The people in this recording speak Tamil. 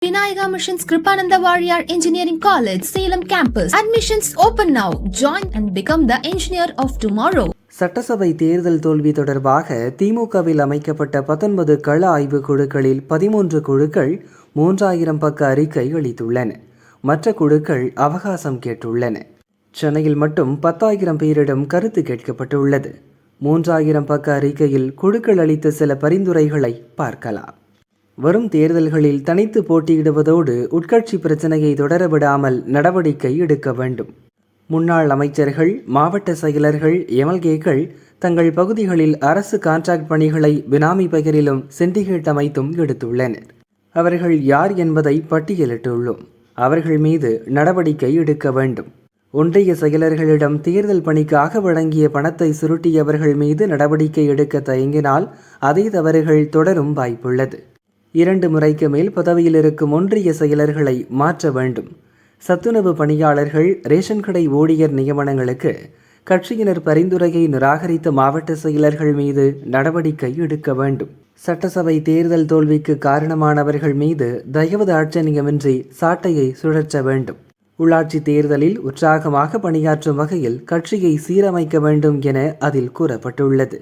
Vinayaka Missions Kripananda Warrior Engineering College, Salem campus. Admissions open now. Join and become the engineer of tomorrow. சட்டசபை தேர்தல் தோல்வி தொடர்பாக திமுகவில் அமைக்கப்பட்ட 19 கள ஆய்வு குழுக்களில் 13 குழுக்கள் 3000 பக்க அறிக்கை அளித்துள்ளன. மற்ற குழுக்கள் அவகாசம் கேட்டுள்ளன. சென்னையில் மட்டும் 10,000 பேரிடம் கருத்து கேட்கப்பட்டுள்ளது. 3000 பக்க அறிக்கையில் குழுக்கள் அளித்த சில பரிந்துரைகளை பார்க்கலாம். வரும் தேர்தல்களில் தனித்து போட்டியிடுவதோடு உட்கட்சி பிரச்சனையை தொடரவிடாமல் நடவடிக்கை எடுக்க வேண்டும். முன்னாள் அமைச்சர்கள், மாவட்ட செயலர்கள், எம்எல்ஏக்கள் தங்கள் பகுதிகளில் அரசு கான்ட்ராக்ட் பணிகளை பினாமி பெயரிலும் சிண்டிகேட் அமைத்தும் எடுத்துள்ளனர். அவர்கள் யார் என்பதை பட்டியலிட்டுள்ளோம். அவர்கள் மீது நடவடிக்கை எடுக்க வேண்டும். ஒன்றிய செயலர்களிடம் தேர்தல் பணிக்காக வழங்கிய பணத்தை சுருட்டியவர்கள் மீது நடவடிக்கை எடுக்க தயங்கினால் அதே தவறுகள் தொடரும் வாய்ப்புள்ளது. 2 முறைக்கு மேல் பதவியில் இருக்கும் ஒன்றிய செயலர்களை மாற்ற வேண்டும். சத்துணவு பணியாளர்கள், ரேஷன் கடை ஊழியர் நியமனங்களுக்கு கட்சியினர் பரிந்துரையை நிராகரித்த மாவட்ட செயலர்கள் மீது நடவடிக்கை எடுக்க வேண்டும். சட்டசபை தேர்தல் தோல்விக்கு காரணமானவர்கள் மீது தயவு தாட்சணியமின்றி சாட்டையை சுழற்ற வேண்டும். உள்ளாட்சி தேர்தலில் உற்சாகமாக பணியாற்றும் வகையில் கட்சியை சீரமைக்க வேண்டும் என அதில் கூறப்பட்டுள்ளது.